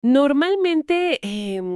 Normalmente,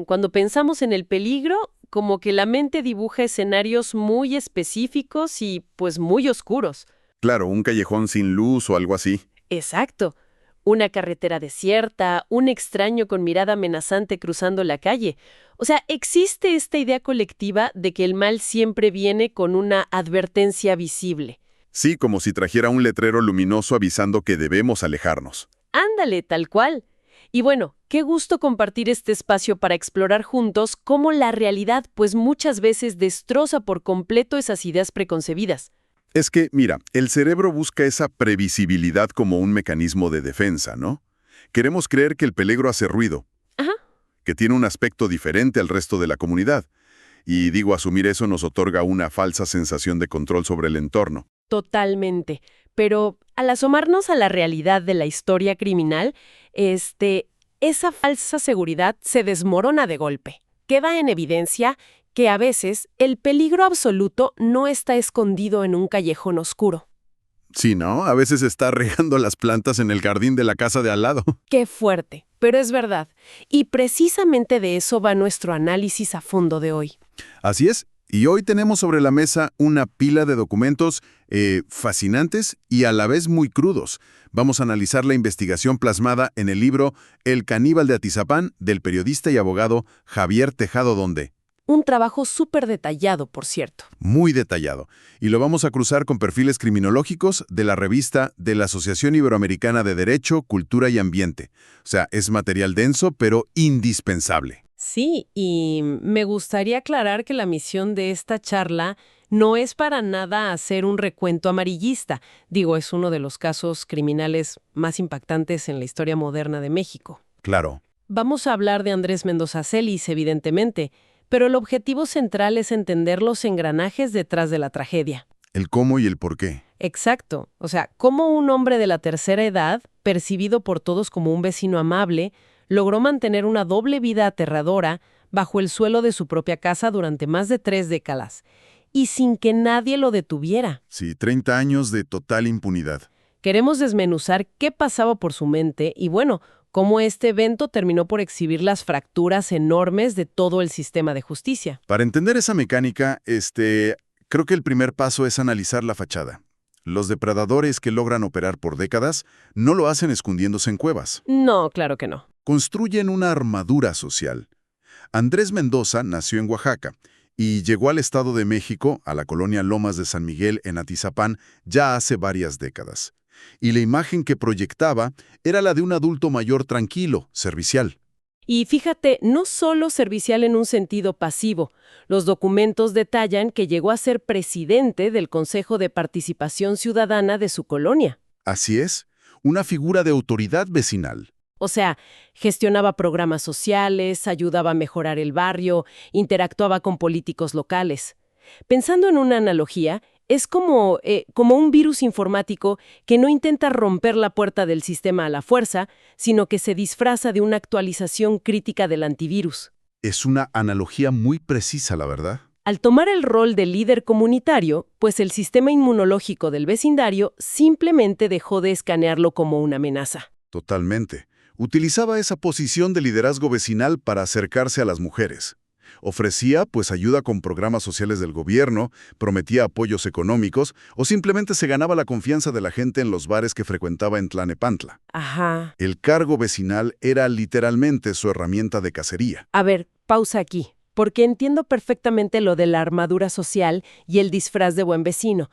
cuando pensamos en el peligro, como que la mente dibuja escenarios muy específicos y pues muy oscuros. Claro, un callejón sin luz o algo así. Exacto. Una carretera desierta, un extraño con mirada amenazante cruzando la calle. O sea, existe esta idea colectiva de que el mal siempre viene con una advertencia visible. Sí, como si trajera un letrero luminoso avisando que debemos alejarnos. Ándale, tal cual. Y bueno, qué gusto compartir este espacio para explorar juntos cómo la realidad pues muchas veces destroza por completo esas ideas preconcebidas. Es que, mira, el cerebro busca esa previsibilidad como un mecanismo de defensa, ¿no? Queremos creer que el peligro hace ruido, Ajá. que tiene un aspecto diferente al resto de la comunidad. Y digo, asumir eso nos otorga una falsa sensación de control sobre el entorno. Totalmente. Pero al asomarnos a la realidad de la historia criminal, esa falsa seguridad se desmorona de golpe. Queda en evidencia que a veces el peligro absoluto no está escondido en un callejón oscuro. Sí, ¿no? A veces está regando las plantas en el jardín de la casa de al lado. Qué fuerte, pero es verdad. Y precisamente de eso va nuestro análisis a fondo de hoy. Así es. Y hoy tenemos sobre la mesa una pila de documentos fascinantes y a la vez muy crudos. Vamos a analizar la investigación plasmada en el libro El caníbal de Atizapán del periodista y abogado Javier Tejado Donde. Un trabajo súper detallado, por cierto. Muy detallado. Y lo vamos a cruzar con perfiles criminológicos de la revista de la Asociación Iberoamericana de Derecho, Cultura y Ambiente. O sea, es material denso, pero indispensable. Sí, y me gustaría aclarar que la misión de esta charla no es para nada hacer un recuento amarillista. Digo, es uno de los casos criminales más impactantes en la historia moderna de México. Claro. Vamos a hablar de Andrés Mendoza Celis, evidentemente, pero el objetivo central es entender los engranajes detrás de la tragedia. El cómo y el por qué. Exacto. O sea, cómo un hombre de la tercera edad, percibido por todos como un vecino amable, logró mantener una doble vida aterradora bajo el suelo de su propia casa durante más de 3 décadas, y sin que nadie lo detuviera. Sí, 30 años de total impunidad. Queremos desmenuzar qué pasaba por su mente y, bueno, cómo este evento terminó por exhibir las fracturas enormes de todo el sistema de justicia. Para entender esa mecánica, creo que el primer paso es analizar la fachada. Los depredadores que logran operar por décadas no lo hacen escondiéndose en cuevas. No, claro que no. Construyen una armadura social. Andrés Mendoza nació en Oaxaca y llegó al Estado de México, a la colonia Lomas de San Miguel en Atizapán, ya hace varias décadas. Y la imagen que proyectaba era la de un adulto mayor tranquilo, servicial. Y fíjate, no solo servicial en un sentido pasivo. Los documentos detallan que llegó a ser presidente del Consejo de Participación Ciudadana de su colonia. Así es, una figura de autoridad vecinal. O sea, gestionaba programas sociales, ayudaba a mejorar el barrio, interactuaba con políticos locales. Pensando en una analogía, es como un virus informático que no intenta romper la puerta del sistema a la fuerza, sino que se disfraza de una actualización crítica del antivirus. Es una analogía muy precisa, la verdad. Al tomar el rol de líder comunitario, pues el sistema inmunológico del vecindario simplemente dejó de escanearlo como una amenaza. Totalmente. Utilizaba esa posición de liderazgo vecinal para acercarse a las mujeres. Ofrecía, pues, ayuda con programas sociales del gobierno, prometía apoyos económicos o simplemente se ganaba la confianza de la gente en los bares que frecuentaba en Tlanepantla. Ajá. El cargo vecinal era literalmente su herramienta de cacería. A ver, pausa aquí, porque entiendo perfectamente lo de la armadura social y el disfraz de buen vecino.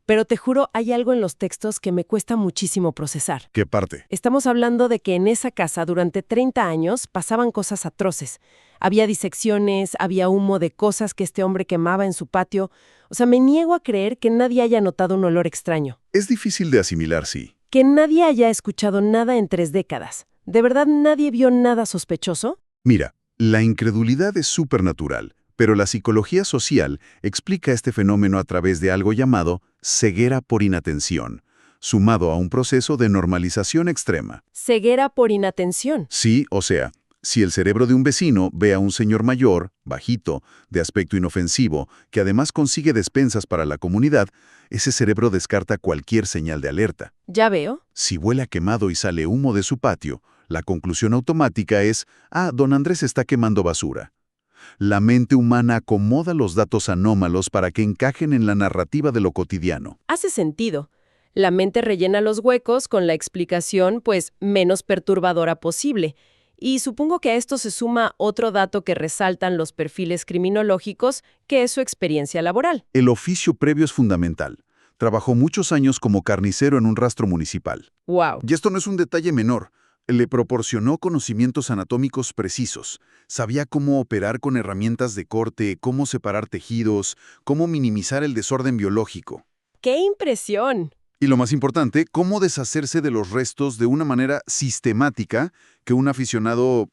Pero te juro, hay algo en los textos que me cuesta muchísimo procesar. ¿Qué parte? Estamos hablando de que en esa casa durante 30 años pasaban cosas atroces. Había disecciones, había humo de cosas que este hombre quemaba en su patio. O sea, me niego a creer que nadie haya notado un olor extraño. Es difícil de asimilar, sí. Que nadie haya escuchado nada en 3 décadas. ¿De verdad nadie vio nada sospechoso? Mira, la incredulidad es supernatural, pero la psicología social explica este fenómeno a través de algo llamado ceguera por inatención, sumado a un proceso de normalización extrema. Ceguera por inatención. Sí, o sea, si el cerebro de un vecino ve a un señor mayor, bajito, de aspecto inofensivo, que además consigue despensas para la comunidad, ese cerebro descarta cualquier señal de alerta. Ya veo. Si huele a quemado y sale humo de su patio, La conclusión automática es, don Andrés está quemando basura. La mente humana acomoda los datos anómalos para que encajen en la narrativa de lo cotidiano. Hace sentido. La mente rellena los huecos con la explicación, pues, menos perturbadora posible. Y supongo que a esto se suma otro dato que resaltan los perfiles criminológicos, que es su experiencia laboral. El oficio previo es fundamental. Trabajó muchos años como carnicero en un rastro municipal. ¡Wow! Y esto no es un detalle menor. Le proporcionó conocimientos anatómicos precisos. Sabía cómo operar con herramientas de corte, cómo separar tejidos, cómo minimizar el desorden biológico. ¡Qué impresión! Y lo más importante, cómo deshacerse de los restos de una manera sistemática que un aficionado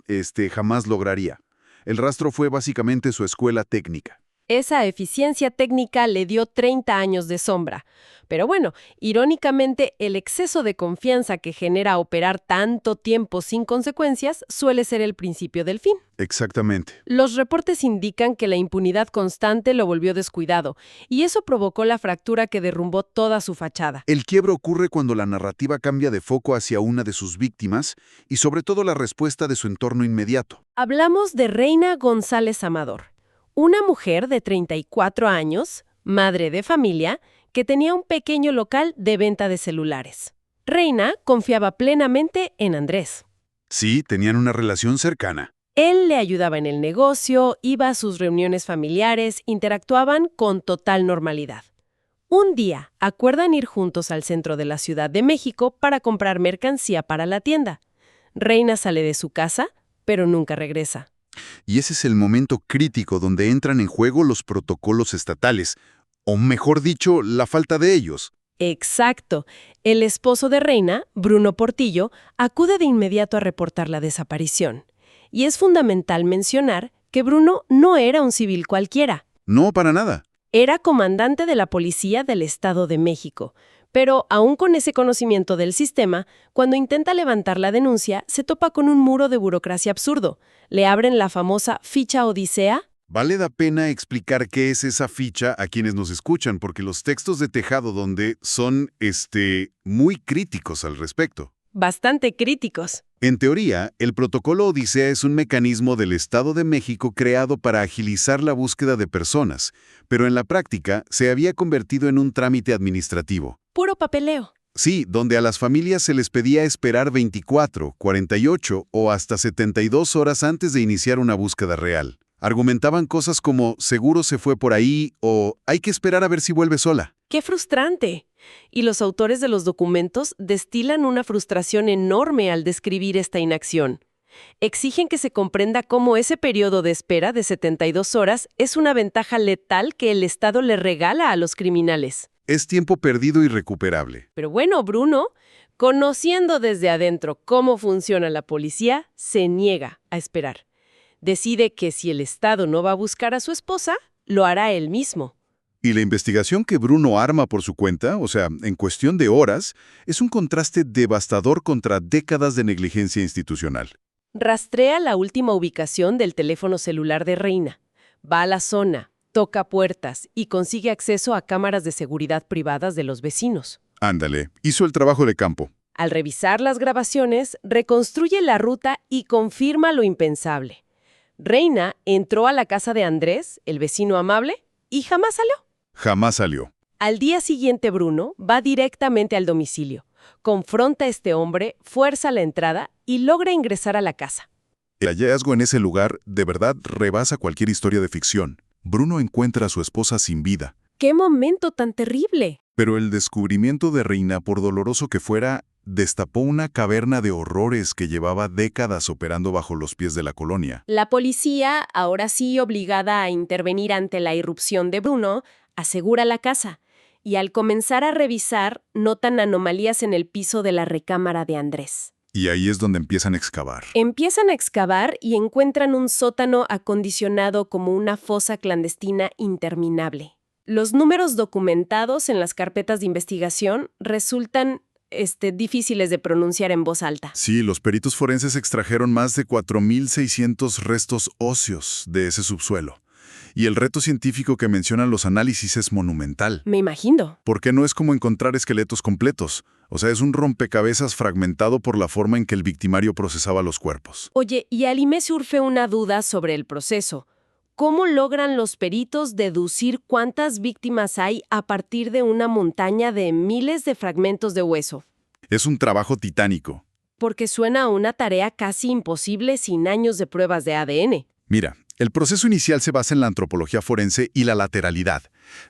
jamás lograría. El rastro fue básicamente su escuela técnica. Esa eficiencia técnica le dio 30 años de sombra. Pero bueno, irónicamente, el exceso de confianza que genera operar tanto tiempo sin consecuencias suele ser el principio del fin. Exactamente. Los reportes indican que la impunidad constante lo volvió descuidado, y eso provocó la fractura que derrumbó toda su fachada. El quiebre ocurre cuando la narrativa cambia de foco hacia una de sus víctimas y sobre todo la respuesta de su entorno inmediato. Hablamos de Reina González Amador, una mujer de 34 años, madre de familia, que tenía un pequeño local de venta de celulares. Reina confiaba plenamente en Andrés. Sí, tenían una relación cercana. Él le ayudaba en el negocio, iba a sus reuniones familiares, interactuaban con total normalidad. Un día, acuerdan ir juntos al centro de la Ciudad de México para comprar mercancía para la tienda. Reina sale de su casa, pero nunca regresa. Y ese es el momento crítico donde entran en juego los protocolos estatales, o mejor dicho, la falta de ellos. Exacto. El esposo de Reina, Bruno Portillo, acude de inmediato a reportar la desaparición. Y es fundamental mencionar que Bruno no era un civil cualquiera. No, para nada. Era comandante de la Policía del Estado de México. Pero, aún con ese conocimiento del sistema, cuando intenta levantar la denuncia, se topa con un muro de burocracia absurdo. Le abren la famosa ficha Odisea. Vale la pena explicar qué es esa ficha a quienes nos escuchan, porque los textos de Tejado donde son, muy críticos al respecto. Bastante críticos. En teoría, el protocolo Odisea es un mecanismo del Estado de México creado para agilizar la búsqueda de personas, pero en la práctica se había convertido en un trámite administrativo. Puro papeleo. Sí, donde a las familias se les pedía esperar 24, 48 o hasta 72 horas antes de iniciar una búsqueda real. Argumentaban cosas como seguro se fue por ahí o hay que esperar a ver si vuelve sola. ¡Qué frustrante! Y los autores de los documentos destilan una frustración enorme al describir esta inacción. Exigen que se comprenda cómo ese periodo de espera de 72 horas es una ventaja letal que el Estado le regala a los criminales. Es tiempo perdido y recuperable. Pero bueno, Bruno, conociendo desde adentro cómo funciona la policía, se niega a esperar. Decide que si el Estado no va a buscar a su esposa, lo hará él mismo. Y la investigación que Bruno arma por su cuenta, o sea, en cuestión de horas, es un contraste devastador contra décadas de negligencia institucional. Rastrea la última ubicación del teléfono celular de Reina. Va a la zona, toca puertas y consigue acceso a cámaras de seguridad privadas de los vecinos. Ándale, hizo el trabajo de campo. Al revisar las grabaciones, reconstruye la ruta y confirma lo impensable. Reina entró a la casa de Andrés, el vecino amable, y jamás salió. Jamás salió. Al día siguiente, Bruno va directamente al domicilio, confronta a este hombre, fuerza la entrada y logra ingresar a la casa. El hallazgo en ese lugar de verdad rebasa cualquier historia de ficción. Bruno encuentra a su esposa sin vida. ¡Qué momento tan terrible! Pero el descubrimiento de Reina, por doloroso que fuera, destapó una caverna de horrores que llevaba décadas operando bajo los pies de la colonia. La policía, ahora sí obligada a intervenir ante la irrupción de Bruno, asegura la casa, y al comenzar a revisar, notan anomalías en el piso de la recámara de Andrés. Y ahí es donde empiezan a excavar. Empiezan a excavar y encuentran un sótano acondicionado como una fosa clandestina interminable. Los números documentados en las carpetas de investigación resultan difíciles de pronunciar en voz alta. Sí, los peritos forenses extrajeron más de 4.600 restos óseos de ese subsuelo. Y el reto científico que mencionan los análisis es monumental. Me imagino. Porque no es como encontrar esqueletos completos. O sea, es un rompecabezas fragmentado por la forma en que el victimario procesaba los cuerpos. Oye, y a mí me surge una duda sobre el proceso. ¿Cómo logran los peritos deducir cuántas víctimas hay a partir de una montaña de miles de fragmentos de hueso? Es un trabajo titánico. Porque suena a una tarea casi imposible sin años de pruebas de ADN. Mira, el proceso inicial se basa en la antropología forense y la lateralidad.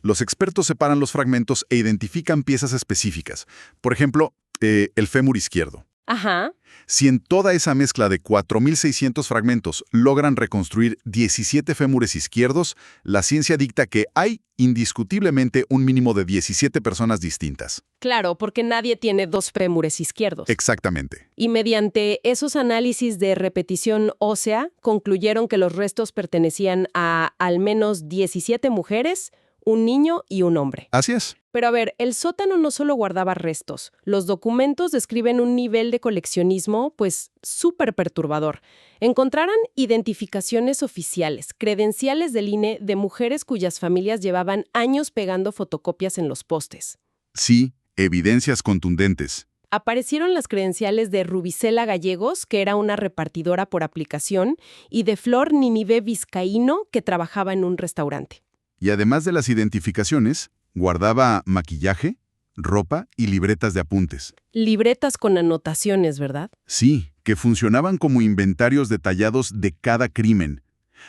Los expertos separan los fragmentos e identifican piezas específicas. Por ejemplo, el fémur izquierdo. Ajá. Si en toda esa mezcla de 4.600 fragmentos logran reconstruir 17 fémures izquierdos, la ciencia dicta que hay indiscutiblemente un mínimo de 17 personas distintas. Claro, porque nadie tiene dos fémures izquierdos. Exactamente. Y mediante esos análisis de repetición ósea, concluyeron que los restos pertenecían a al menos 17 mujeres, un niño y un hombre. Así es. Pero a ver, el sótano no solo guardaba restos. Los documentos describen un nivel de coleccionismo, pues, súper perturbador. Encontraron identificaciones oficiales, credenciales del INE de mujeres cuyas familias llevaban años pegando fotocopias en los postes. Sí, evidencias contundentes. Aparecieron las credenciales de Rubicela Gallegos, que era una repartidora por aplicación, y de Flor Ninive Vizcaíno, que trabajaba en un restaurante. Y además de las identificaciones, guardaba maquillaje, ropa y libretas de apuntes. Libretas con anotaciones, ¿verdad? Sí, que funcionaban como inventarios detallados de cada crimen.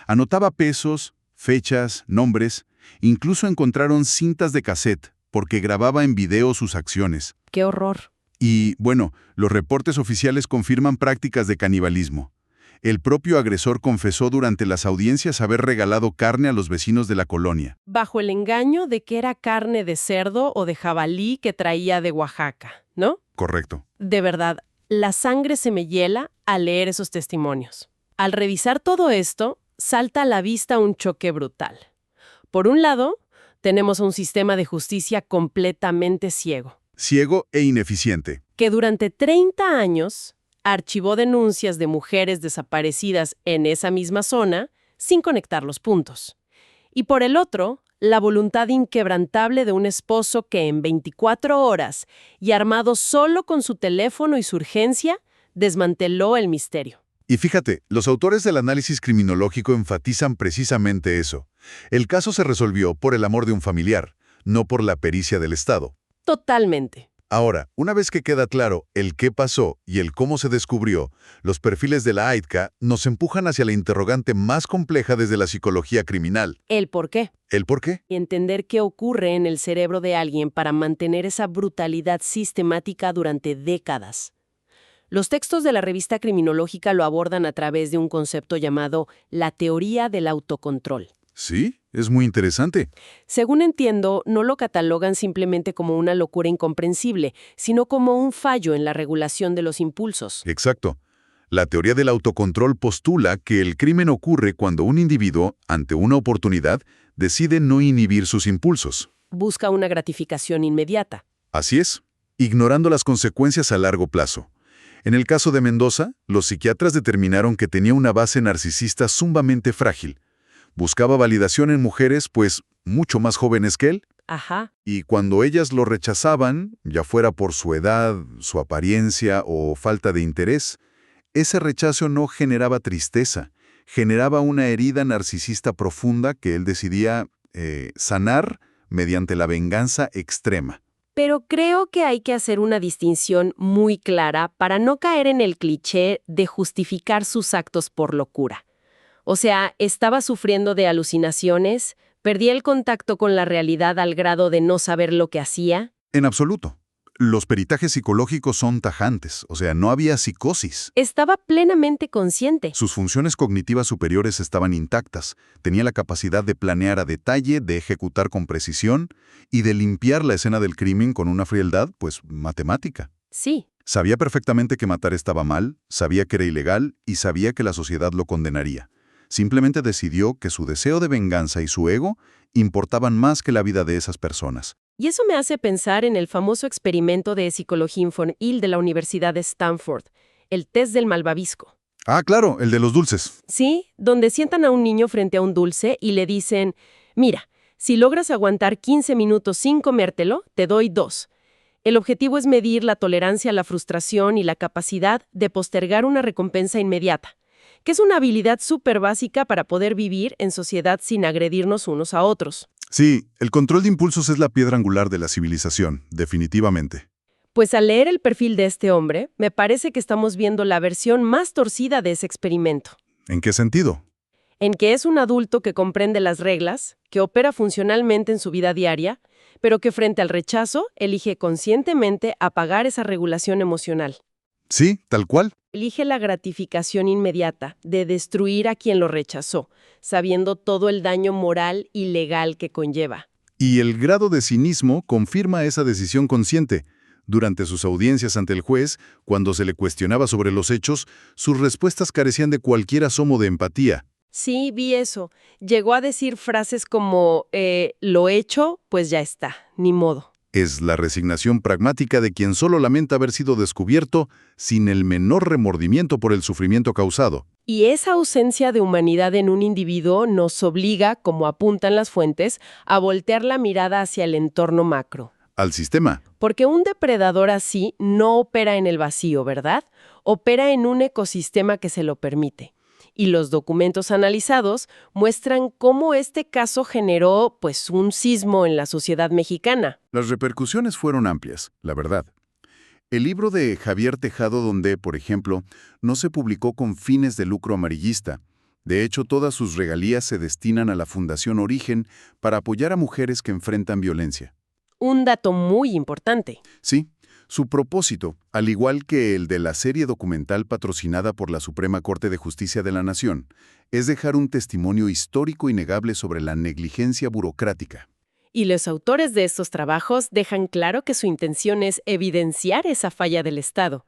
Anotaba pesos, fechas, nombres. Incluso encontraron cintas de cassette, porque grababa en video sus acciones. ¡Qué horror! Y, bueno, los reportes oficiales confirman prácticas de canibalismo. El propio agresor confesó durante las audiencias haber regalado carne a los vecinos de la colonia. Bajo el engaño de que era carne de cerdo o de jabalí que traía de Oaxaca, ¿no? Correcto. De verdad, la sangre se me hiela al leer esos testimonios. Al revisar todo esto, salta a la vista un choque brutal. Por un lado, tenemos un sistema de justicia completamente ciego. Ciego e ineficiente. Que durante 30 años archivó denuncias de mujeres desaparecidas en esa misma zona sin conectar los puntos. Y por el otro, la voluntad inquebrantable de un esposo que en 24 horas, y armado solo con su teléfono y su urgencia, desmanteló el misterio. Y fíjate, los autores del análisis criminológico enfatizan precisamente eso. El caso se resolvió por el amor de un familiar, no por la pericia del Estado. Totalmente. Ahora, una vez que queda claro el qué pasó y el cómo se descubrió, los perfiles de la AITCA nos empujan hacia la interrogante más compleja desde la psicología criminal. ¿El por qué? ¿El por qué? Y entender qué ocurre en el cerebro de alguien para mantener esa brutalidad sistemática durante décadas. Los textos de la revista criminológica lo abordan a través de un concepto llamado la teoría del autocontrol. Sí, es muy interesante. Según entiendo, no lo catalogan simplemente como una locura incomprensible, sino como un fallo en la regulación de los impulsos. Exacto. La teoría del autocontrol postula que el crimen ocurre cuando un individuo, ante una oportunidad, decide no inhibir sus impulsos. Busca una gratificación inmediata. Así es, ignorando las consecuencias a largo plazo. En el caso de Mendoza, los psiquiatras determinaron que tenía una base narcisista sumamente frágil. Buscaba validación en mujeres, pues, mucho más jóvenes que él. Ajá. Y cuando ellas lo rechazaban, ya fuera por su edad, su apariencia o falta de interés, ese rechazo no generaba tristeza, generaba una herida narcisista profunda que él decidía sanar mediante la venganza extrema. Pero creo que hay que hacer una distinción muy clara para no caer en el cliché de justificar sus actos por locura. O sea, estaba sufriendo de alucinaciones, perdía el contacto con la realidad al grado de no saber lo que hacía. En absoluto. Los peritajes psicológicos son tajantes, o sea, no había psicosis. Estaba plenamente consciente. Sus funciones cognitivas superiores estaban intactas. Tenía la capacidad de planear a detalle, de ejecutar con precisión y de limpiar la escena del crimen con una frialdad, pues, matemática. Sí. Sabía perfectamente que matar estaba mal, sabía que era ilegal y sabía que la sociedad lo condenaría. Simplemente decidió que su deseo de venganza y su ego importaban más que la vida de esas personas. Y eso me hace pensar en el famoso experimento de psicología infantil de la Universidad de Stanford, el test del malvavisco. Ah, claro, el de los dulces. Sí, donde sientan a un niño frente a un dulce y le dicen, mira, si logras aguantar 15 minutos sin comértelo, te doy 2. El objetivo es medir la tolerancia a la frustración y la capacidad de postergar una recompensa inmediata, que es una habilidad súper básica para poder vivir en sociedad sin agredirnos unos a otros. Sí, el control de impulsos es la piedra angular de la civilización, definitivamente. Pues al leer el perfil de este hombre, me parece que estamos viendo la versión más torcida de ese experimento, ¿En qué sentido? en que es un adulto que comprende las reglas, que opera funcionalmente en su vida diaria, pero que frente al rechazo elige conscientemente apagar esa regulación emocional. Sí, tal cual. Elige la gratificación inmediata de destruir a quien lo rechazó, sabiendo todo el daño moral y legal que conlleva. Y el grado de cinismo confirma esa decisión consciente. Durante sus audiencias ante el juez, cuando se le cuestionaba sobre los hechos, sus respuestas carecían de cualquier asomo de empatía. Sí, vi eso. Llegó a decir frases como, lo hecho, pues ya está, ni modo. Es la resignación pragmática de quien solo lamenta haber sido descubierto sin el menor remordimiento por el sufrimiento causado. Y esa ausencia de humanidad en un individuo nos obliga, como apuntan las fuentes, a voltear la mirada hacia el entorno macro. Al sistema. Porque un depredador así no opera en el vacío, ¿verdad? Opera en un ecosistema que se lo permite. Y los documentos analizados muestran cómo este caso generó, pues, un sismo en la sociedad mexicana. Las repercusiones fueron amplias, la verdad. El libro de Javier Tejado Donde, por ejemplo, no se publicó con fines de lucro amarillista. De hecho, todas sus regalías se destinan a la Fundación Origen para apoyar a mujeres que enfrentan violencia. Un dato muy importante. Sí, su propósito, al igual que el de la serie documental patrocinada por la Suprema Corte de Justicia de la Nación, es dejar un testimonio histórico innegable sobre la negligencia burocrática. Y los autores de estos trabajos dejan claro que su intención es evidenciar esa falla del Estado.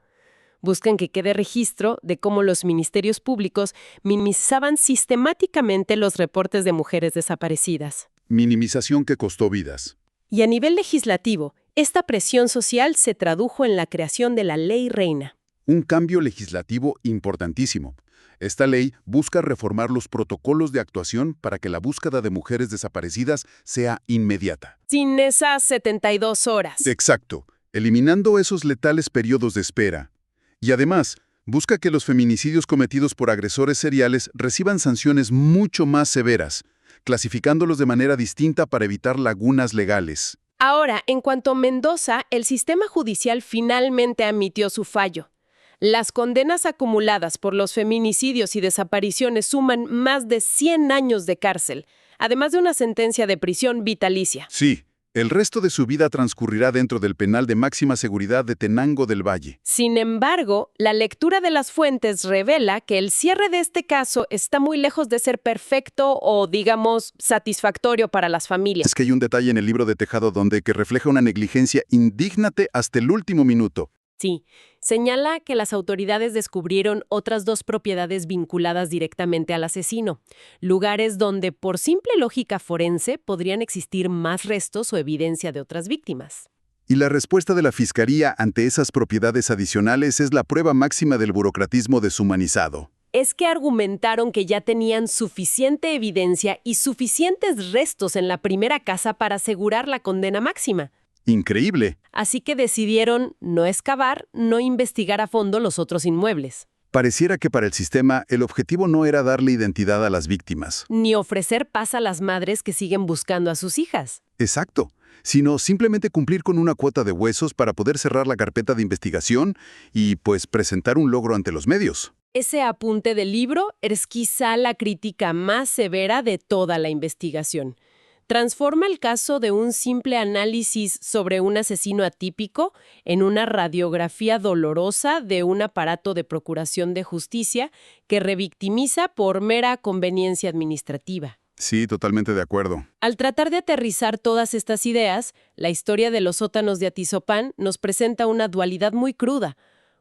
Buscan que quede registro de cómo los ministerios públicos minimizaban sistemáticamente los reportes de mujeres desaparecidas. Minimización que costó vidas. Y a nivel legislativo, esta presión social se tradujo en la creación de la Ley Reina. Un cambio legislativo importantísimo. Esta ley busca reformar los protocolos de actuación para que la búsqueda de mujeres desaparecidas sea inmediata. Sin esas 72 horas. Exacto, eliminando esos letales periodos de espera. Y además, busca que los feminicidios cometidos por agresores seriales reciban sanciones mucho más severas, clasificándolos de manera distinta para evitar lagunas legales. Ahora, en cuanto a Mendoza, el sistema judicial finalmente admitió su fallo. Las condenas acumuladas por los feminicidios y desapariciones suman más de 100 años de cárcel, además de una sentencia de prisión vitalicia. Sí, el resto de su vida transcurrirá dentro del penal de máxima seguridad de Tenango del Valle. Sin embargo, la lectura de las fuentes revela que el cierre de este caso está muy lejos de ser perfecto o, digamos, satisfactorio para las familias. Es que hay un detalle en el libro de Tejado Donde que refleja una negligencia indígnate hasta el último minuto. Sí, señala que las autoridades descubrieron otras 2 propiedades vinculadas directamente al asesino, lugares donde por simple lógica forense podrían existir más restos o evidencia de otras víctimas. Y la respuesta de la Fiscalía ante esas propiedades adicionales es la prueba máxima del burocratismo deshumanizado. Es que argumentaron que ya tenían suficiente evidencia y suficientes restos en la primera casa para asegurar la condena máxima. Increíble. Así que decidieron no excavar, no investigar a fondo los otros inmuebles. Pareciera que para el sistema el objetivo no era darle identidad a las víctimas. Ni ofrecer paz a las madres que siguen buscando a sus hijas. Exacto. Sino simplemente cumplir con una cuota de huesos para poder cerrar la carpeta de investigación y, pues, presentar un logro ante los medios. Ese apunte del libro es quizá la crítica más severa de toda la investigación. Transforma el caso de un simple análisis sobre un asesino atípico en una radiografía dolorosa de un aparato de procuración de justicia que revictimiza por mera conveniencia administrativa. Sí, totalmente de acuerdo. Al tratar de aterrizar todas estas ideas, la historia de los sótanos de Atizapán nos presenta una dualidad muy cruda.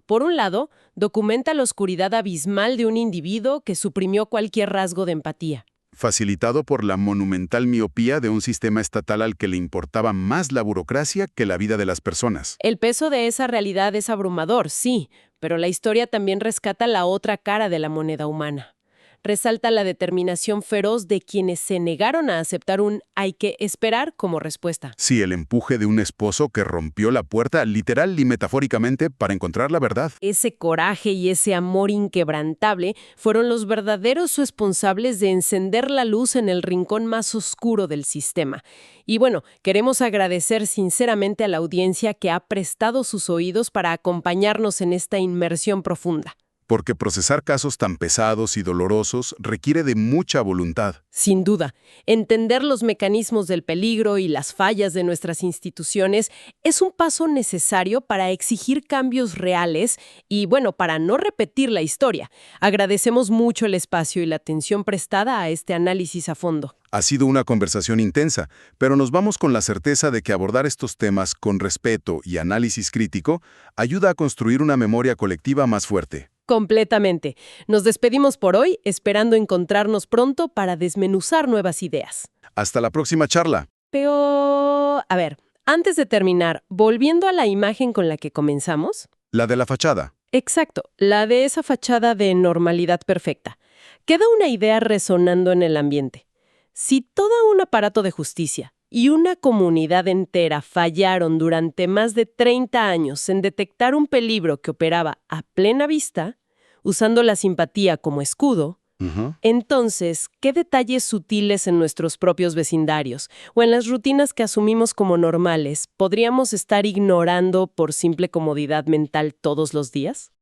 Por un lado, documenta la oscuridad abismal de un individuo que suprimió cualquier rasgo de empatía. Facilitado por la monumental miopía de un sistema estatal al que le importaba más la burocracia que la vida de las personas. El peso de esa realidad es abrumador, sí, pero la historia también rescata la otra cara de la moneda humana. resalta la determinación feroz de quienes se negaron a aceptar un «hay que esperar» como respuesta. Sí, el empuje de un esposo que rompió la puerta literal y metafóricamente para encontrar la verdad. Ese coraje y ese amor inquebrantable fueron los verdaderos responsables de encender la luz en el rincón más oscuro del sistema. Y bueno, queremos agradecer sinceramente a la audiencia que ha prestado sus oídos para acompañarnos en esta inmersión profunda. Porque procesar casos tan pesados y dolorosos requiere de mucha voluntad. Sin duda, entender los mecanismos del peligro y las fallas de nuestras instituciones es un paso necesario para exigir cambios reales y, bueno, para no repetir la historia. Agradecemos mucho el espacio y la atención prestada a este análisis a fondo. Ha sido una conversación intensa, pero nos vamos con la certeza de que abordar estos temas con respeto y análisis crítico ayuda a construir una memoria colectiva más fuerte. Completamente. Nos despedimos por hoy, esperando encontrarnos pronto para desmenuzar nuevas ideas. Hasta la próxima charla. Pero, a ver, antes de terminar, volviendo a la imagen con la que comenzamos. La de la fachada. Exacto, la de esa fachada de normalidad perfecta. Queda una idea resonando en el ambiente. Si todo un aparato de justicia y una comunidad entera fallaron durante más de 30 años en detectar un peligro que operaba a plena vista, usando la simpatía como escudo, entonces, ¿qué detalles sutiles en nuestros propios vecindarios o en las rutinas que asumimos como normales podríamos estar ignorando por simple comodidad mental todos los días?